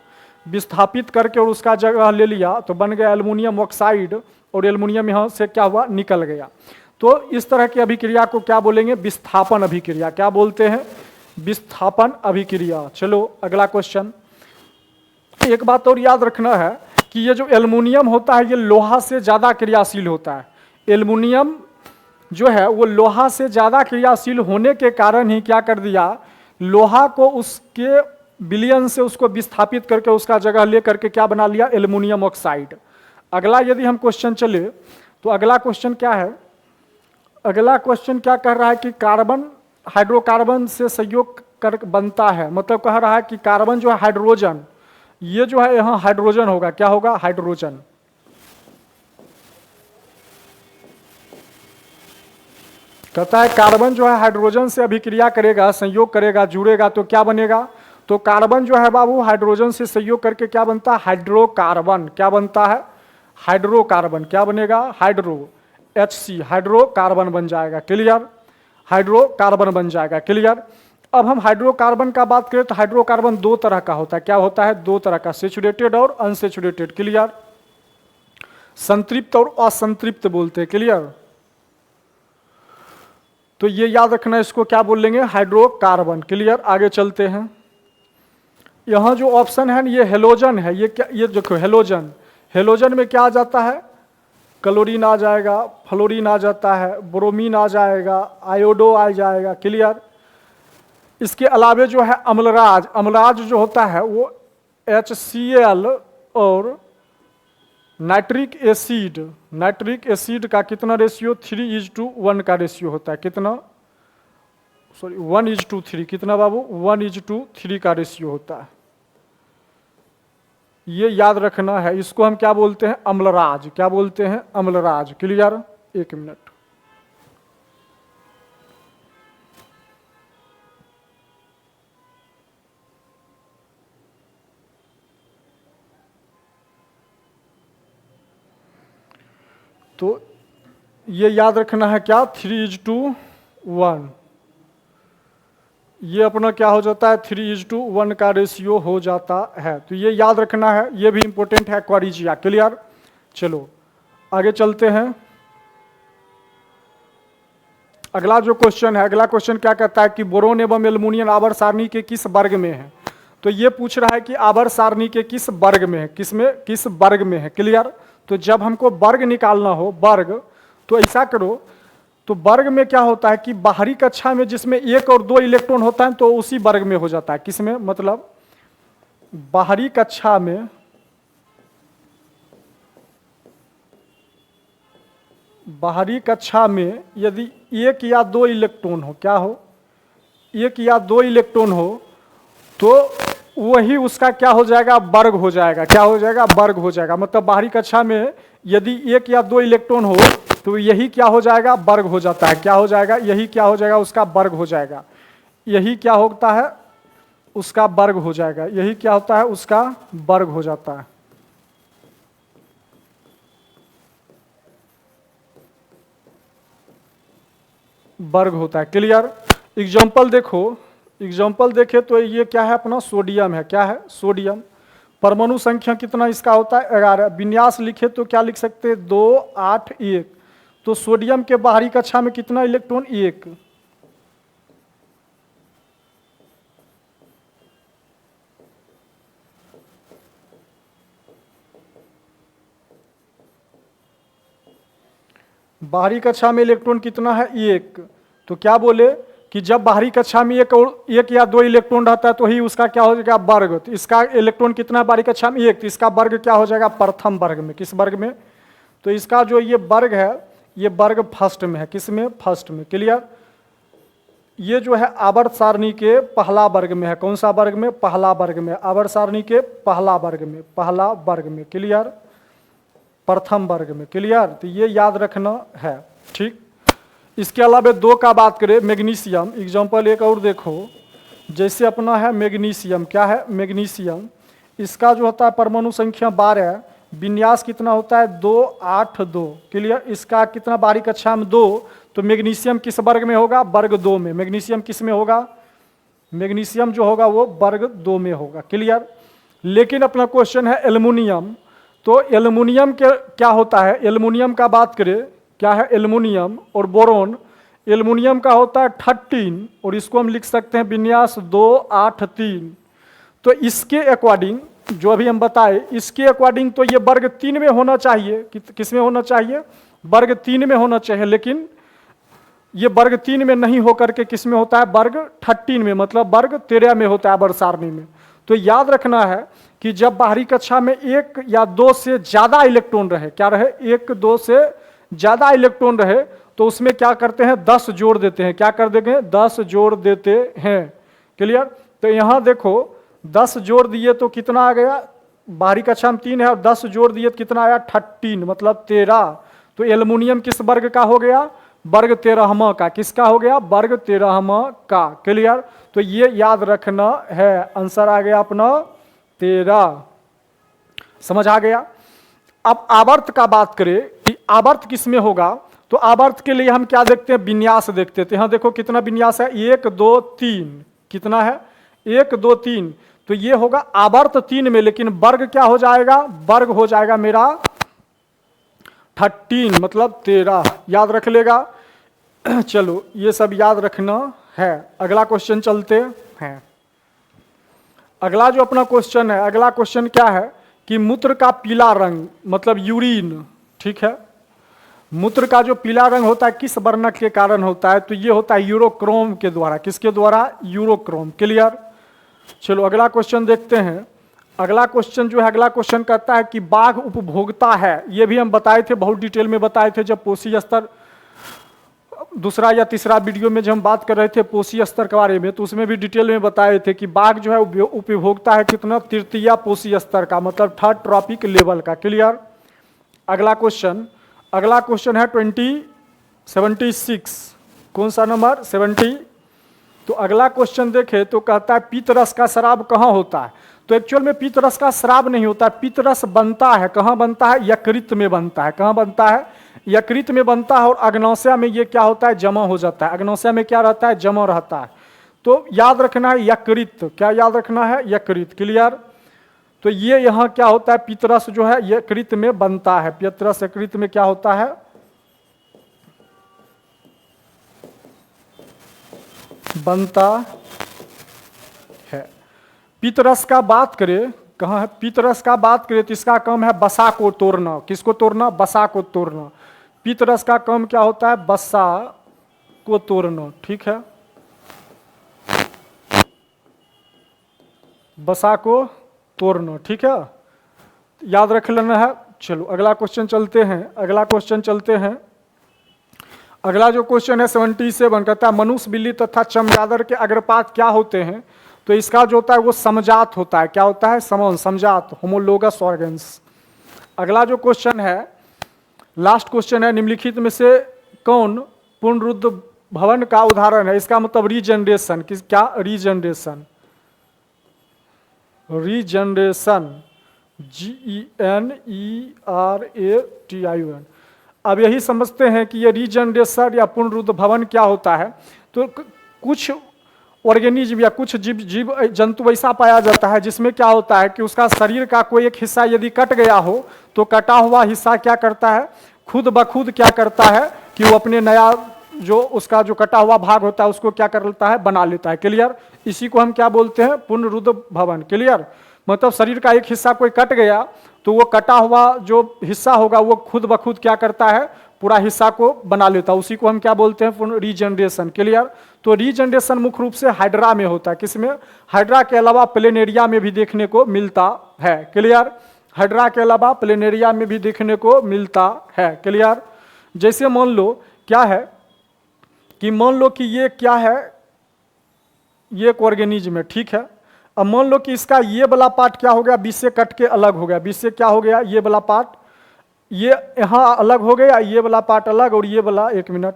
S1: विस्थापित करके और उसका जगह ले लिया तो बन गया एल्युमिनियम ऑक्साइड, और एल्युमिनियम यहाँ से क्या हुआ, निकल गया। तो इस तरह की अभिक्रिया को क्या बोलेंगे, विस्थापन अभिक्रिया। क्या बोलते हैं, विस्थापन अभिक्रिया। चलो अगला क्वेश्चन। एक बात और याद रखना है कि ये जो एल्युमिनियम होता है ये लोहा से ज़्यादा क्रियाशील होता है। एल्युमिनियम जो है वो लोहा से ज़्यादा क्रियाशील होने के कारण ही क्या कर दिया, लोहा को उसके विलयन से उसको विस्थापित करके उसका जगह ले करके क्या बना लिया, एल्युमिनियम ऑक्साइड। अगला यदि हम क्वेश्चन चले तो अगला क्वेश्चन क्या है, अगला क्वेश्चन क्या कह रहा है कि कार्बन हाइड्रोकार्बन से संयोग कर बनता है। मतलब कह रहा है कि कार्बन जो है हाइड्रोजन, ये जो है यहाँ हाइड्रोजन होगा, क्या होगा, हाइड्रोजन। कहता है कार्बन जो है हाइड्रोजन से अभिक्रिया करेगा, संयोग करेगा, जुड़ेगा तो क्या बनेगा, तो कार्बन जो है बाबू हाइड्रोजन से संयोग करके क्या बनता है, हाइड्रोकार्बन। क्या बनता है, हाइड्रोकार्बन। क्या बनेगा, हाइड्रो, HC, हाइड्रोकार्बन बन जाएगा। क्लियर, हाइड्रोकार्बन बन जाएगा। क्लियर। अब हम हाइड्रोकार्बन का बात करें तो हाइड्रोकार्बन दो तरह का होता है। क्या होता है, दो तरह का, सेचुरेटेड और अनसेचुरेटेड। क्लियर, संतृप्त और असंतृप्त बोलते हैं। क्लियर, तो ये याद रखना, इसको क्या बोलेंगे, हाइड्रोकार्बन। क्लियर, आगे चलते हैं। यहाँ जो ऑप्शन है ये हेलोजन है। ये क्या, ये देखो हेलोजन, हेलोजन में क्या आ जाता है, क्लोरीन आ जाएगा, फ्लोरीन आ जाता है, ब्रोमीन आ जाएगा, आयोडो आ जाएगा। क्लियर। इसके अलावे जो है अम्लराज, अम्लराज जो होता है वो HCl और नाइट्रिक एसिड, नाइट्रिक एसिड का कितना रेशियो, 3:1 का रेशियो होता है। कितना, सॉरी 1:3, कितना बाबू, 1:3 का रेशियो होता है। ये याद रखना है। इसको हम क्या बोलते हैं, अम्लराज। क्या बोलते हैं, अम्लराज। क्लियर, एक मिनट। तो ये याद रखना है क्या, 3:1, ये अपना क्या हो जाता है, 3:1 का रेशियो हो जाता है। तो ये याद रखना है, ये भी इंपॉर्टेंट है, क्वारिजिया। क्लियर। चलो आगे चलते हैं। अगला जो क्वेश्चन है, अगला क्वेश्चन क्या कहता है कि बोरोन एवं एल्युमिनियम आवर्त सारणी के किस वर्ग में है। तो ये पूछ रहा है कि आवर्त सारणी के किस वर्ग में है, किस वर्ग में है। क्लियर। तो जब हमको वर्ग निकालना हो, वर्ग, तो ऐसा करो, तो वर्ग में क्या होता है कि बाहरी कक्षा में जिसमें 1 और 2 इलेक्ट्रॉन होता है तो उसी वर्ग में हो जाता है। किसमें, मतलब बाहरी कक्षा में, बाहरी कक्षा में यदि 1 या 2 इलेक्ट्रॉन हो, क्या हो, 1 या 2 इलेक्ट्रॉन हो तो वही उसका क्या हो जाएगा, वर्ग हो जाएगा। क्या हो जाएगा, वर्ग हो जाएगा। मतलब बाहरी कक्षा में यदि 1 या 2 इलेक्ट्रॉन हो तो यही क्या हो जाएगा, वर्ग हो जाता है। क्या हो जाएगा, यही क्या हो जाएगा, उसका वर्ग हो जाएगा। यही क्या होता है, उसका वर्ग हो जाएगा। यही क्या होता है, उसका वर्ग हो जाता है। वर्ग होता है। क्लियर। एग्जाम्पल देखो, एग्जाम्पल देखे तो ये क्या है, अपना सोडियम है। क्या है, सोडियम। परमाणु संख्या कितना इसका होता है, 11। विन्यास लिखे तो क्या लिख सकते हैं, 2, 8, 1। तो सोडियम के बाहरी कक्षा में कितना इलेक्ट्रॉन, 1। बाहरी कक्षा में इलेक्ट्रॉन कितना है, 1। तो क्या बोले कि जब बाहरी कक्षा में 1 या 2 इलेक्ट्रॉन रहता है तो ही उसका क्या हो जाएगा, वर्ग। तो इसका इलेक्ट्रॉन कितना बाहरी कक्षा में, 1। तो इसका वर्ग क्या हो जाएगा, प्रथम वर्ग में। किस वर्ग में, तो इसका जो ये वर्ग है, ये वर्ग फर्स्ट में है। किस में, फर्स्ट में। क्लियर। ये जो है आवर्त सारणी के पहला वर्ग में है। कौन सा वर्ग में, पहला वर्ग में। आवर्त सारणी के पहला वर्ग में, पहला वर्ग में। क्लियर, प्रथम वर्ग में। क्लियर। तो ये याद रखना है। ठीक। इसके अलावा 2 का बात करें, मैग्नीशियम। एग्जाम्पल एक और देखो, जैसे अपना है मैग्नीशियम। क्या है, मैग्नीशियम। इसका जो होता है परमाणु संख्या 12, विन्यास कितना होता है, 2, 8, 2। क्लियर। इसका कितना बाहरी कक्षा में, 2। तो मैग्नीशियम किस वर्ग में होगा, वर्ग 2 में। मैग्नीशियम किस में होगा, मैग्नीशियम जो होगा वो वर्ग 2 में होगा। क्लियर। लेकिन अपना क्वेश्चन है एल्युमिनियम। तो एल्युमिनियम के क्या होता है, एल्युमिनियम का बात करें, क्या है एल्युमिनियम और बोरोन। एल्युमिनियम का होता है 13 और इसको हम लिख सकते हैं विन्यास 283। तो इसके अकॉर्डिंग जो अभी हम बताए, इसके अकॉर्डिंग तो ये वर्ग 3 में होना चाहिए। किस में होना चाहिए, वर्ग 3 में होना चाहिए, लेकिन ये वर्ग 3 में नहीं होकर के किस में होता है, वर्ग 13 में, मतलब वर्ग 13 में होता है वर्ग सारणी में। तो याद रखना है कि जब बाहरी कक्षा में 1 या 2 से ज्यादा इलेक्ट्रॉन रहे, क्या रहे, 1 2 से ज्यादा इलेक्ट्रॉन रहे, तो उसमें क्या करते हैं, 10 जोड़ देते हैं। क्या कर देंगे, 10 जोड़ देते हैं। क्लियर। तो यहां देखो 10 जोड़ दिए तो कितना आ गया, बाहरी कक्षा में 3 है और 10 जोड़ दिए तो कितना आया, 13 मतलब 13। तो एल्युमिनियम किस वर्ग का हो गया, वर्ग 13वां का। किसका हो गया, वर्ग 13वां का। क्लियर। तो ये याद रखना है। आंसर आ गया अपना 13। समझ आ गया। अब आवर्त का बात करें कि आवर्त किसमें होगा, तो आवर्त के लिए हम क्या देखते हैं, विन्यास देखते थे। यहाँ देखो कितना विन्यास है, 1 2 3, कितना है, 1 2 3। तो ये होगा आवर्त 3 में, लेकिन वर्ग क्या हो जाएगा, वर्ग हो जाएगा मेरा 13 मतलब 13। याद रख लेगा। चलो ये सब याद रखना है। अगला क्वेश्चन चलते हैं। अगला जो अपना क्वेश्चन है, अगला क्वेश्चन क्या है कि मूत्र का पीला रंग मतलब यूरिन, ठीक है, मूत्र का जो पीला रंग होता है किस वर्णक के कारण होता है, तो ये होता है यूरोक्रोम के द्वारा। किसके द्वारा, यूरोक्रोम। क्लियर। चलो अगला क्वेश्चन देखते हैं। अगला क्वेश्चन जो है, अगला क्वेश्चन कहता है कि बाघ उपभोक्ता है। ये भी हम बताए थे, बहुत डिटेल में बताए थे जब पोषी स्तर दूसरा या तीसरा वीडियो में जब हम बात कर रहे थे पोषी स्तर के बारे में, तो उसमें भी डिटेल में बताए थे कि बाघ जो है उपभोक्ता है कितना, तृतीय पोषी स्तर का, मतलब 3rd ट्रॉपिक लेवल का। क्लियर। अगला क्वेश्चन, अगला क्वेश्चन है 76। कौन सा नंबर, 70। तो अगला क्वेश्चन देखे तो कहता है पीतरस का शराब कहाँ होता है। तो एक्चुअल में पीतरस का शराब नहीं होता है, पीतरस बनता है कहाँ बनता है, यकृत में बनता है। कहाँ बनता है, यकृत में बनता है। और अग्नाशय में ये क्या होता है, जमा हो जाता है। अग्नाशय में क्या रहता है, जमा रहता है। तो याद रखना है यकृत, क्या याद रखना है, यकृत। क्लियर। तो ये यहाँ क्या होता है, पीतरस जो है यकृत में बनता है। पीतरस यकृत में क्या होता है, बनता है। पीतरस का बात करें, कहाँ है, पीतरस का बात करें तो इसका काम है बसा को तोड़ना। किसको तोड़ना, बसा को तोड़ना। पीतरस का काम क्या होता है, बसा को तोड़ना। ठीक है, बसा को तोड़ना। ठीक है, याद रख लेना है। चलो अगला क्वेश्चन चलते हैं। अगला क्वेश्चन चलते हैं। अगला जो क्वेश्चन है 77 कहता है मनुष्य, बिल्ली तथा चमगादड़ के अग्रपात क्या होते हैं। तो इसका जो होता है वो समजात होता है। क्या होता है, समजात, होमोलोगस ऑर्गन्स। अगला जो क्वेश्चन है, लास्ट क्वेश्चन है, निम्नलिखित में से कौन पुनरुद्ध भवन का उदाहरण है। इसका मतलब रीजनरेशन। किस, क्या, रीजनरेशन, रीजनरेशन, GENERATION। अब यही समझते हैं कि ये रीजनरेशन या पुनरुद्ध भवन क्या होता है। तो कुछ ऑर्गेनिज्म या कुछ जीव जंतु ऐसा पाया जाता है जिसमें क्या होता है कि उसका शरीर का कोई एक हिस्सा यदि कट गया हो तो कटा हुआ हिस्सा क्या करता है, खुद ब खुद क्या करता है कि वो अपने नया जो उसका जो कटा हुआ भाग होता है उसको क्या कर लेता है, बना लेता है। क्लियर। इसी को हम क्या बोलते हैं, पुनरुद्ध भवन। क्लियर। मतलब शरीर का एक हिस्सा कोई कट गया तो वो कटा हुआ जो हिस्सा होगा वो खुद ब खुद क्या करता है, पूरा हिस्सा को बना लेता है। उसी को हम क्या बोलते हैं, रीजनरेशन। क्लियर। तो रीजनरेशन मुख्य रूप से हाइड्रा में होता है। किसमें, हाइड्रा के अलावा प्लेनेरिया में भी देखने को मिलता है। क्लियर। हाइड्रा के अलावा प्लेनेरिया में भी देखने को मिलता है। क्लियर। जैसे मान लो क्या है कि मान लो कि ये क्या है, ये एक ऑर्गेनिज्म है। ठीक है। अब मान लो कि इसका ये वाला पार्ट क्या हो गया, बीच से कट के अलग हो गया। बीच से क्या हो गया, ये वाला पार्ट, ये यहाँ अलग हो गया, ये वाला पार्ट अलग और ये वाला, एक मिनट,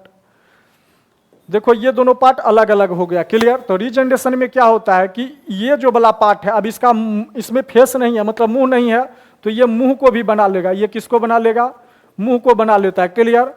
S1: देखो ये दोनों पार्ट अलग अलग हो गया। क्लियर। तो रीजनरेशन में क्या होता है कि ये जो वाला पार्ट है, अब इसका इसमें फेस नहीं है, मतलब मुंह नहीं है, तो ये मुंह को भी बना लेगा। ये किसको बना लेगा, मुंह को बना लेता है। क्लियर।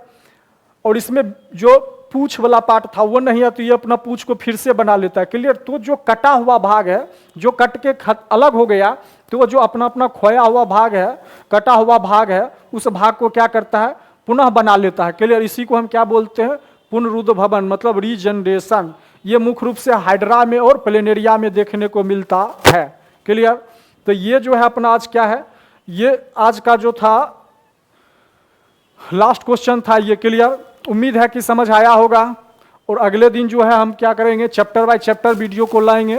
S1: और इसमें जो पूछ वाला पार्ट था वो नहीं है, तो ये अपना पूछ को फिर से बना लेता है। क्लियर। तो जो कटा हुआ भाग है, जो कट के अलग हो गया, तो वो जो अपना अपना खोया हुआ भाग है, कटा हुआ भाग है, उस भाग को क्या करता है, पुनः बना लेता है। क्लियर। इसी को हम क्या बोलते हैं, पुनरुद्भवन, मतलब रीजनरेशन। ये मुख्य रूप से हाइड्रा में और प्लेनेरिया में देखने को मिलता है। क्लियर। तो ये जो है अपना आज क्या है, ये आज का जो था लास्ट क्वेश्चन था ये। क्लियर। उम्मीद है कि समझ आया होगा। और अगले दिन जो है हम क्या करेंगे, चैप्टर बाय चैप्टर वीडियो को लाएंगे।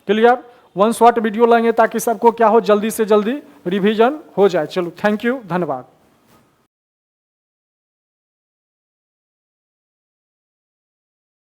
S1: क्लियर। वन शॉट वीडियो लाएंगे ताकि सबको क्या हो, जल्दी से जल्दी रिवीजन हो जाए। चलो, थैंक यू, धन्यवाद।